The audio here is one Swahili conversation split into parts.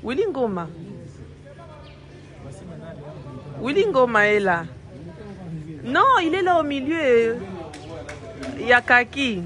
Willy Ngoma. Willy Ngoma est là. Non, il est là au milieu. Il y a Kaki.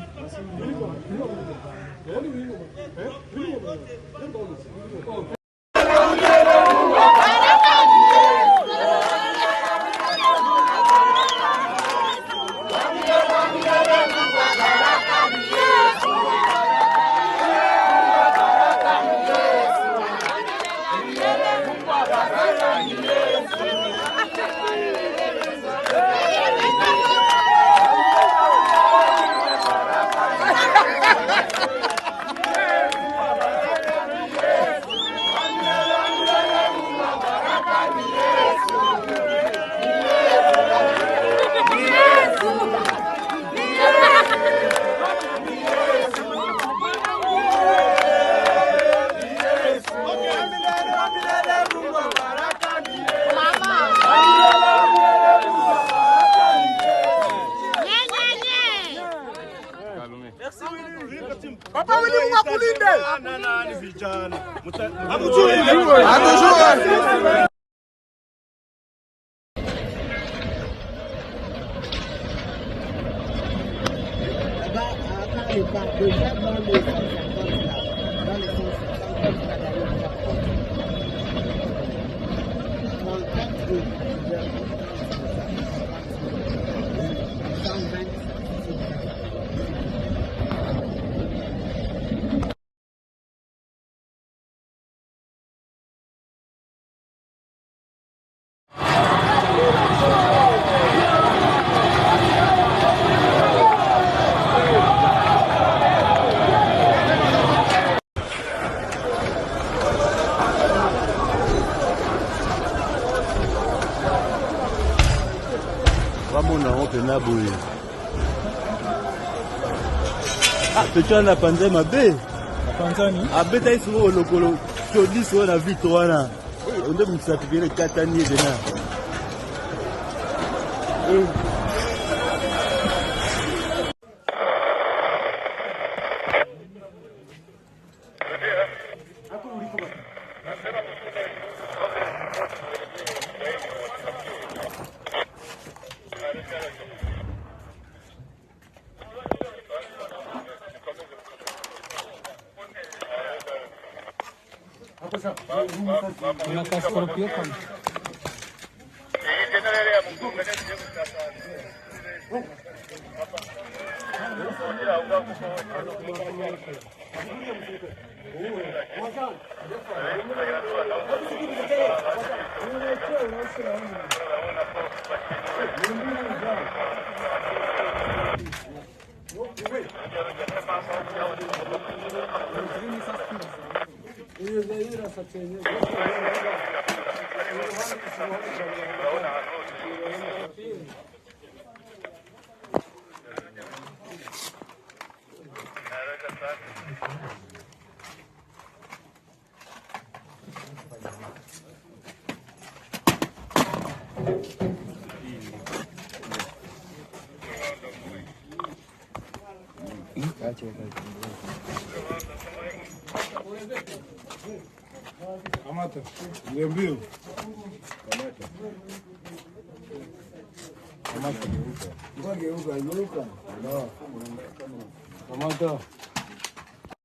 Papa Willy Mwakulinde. Ni vijana. Tuchana panze mabe. Panzani. Abeta isu lokolo. Chodi so na victoire. Onde msafiri katani dena. Kamata. Niambie. Kamata. Kamata. Ngoja geuka, geuka. Ndio. Kamata.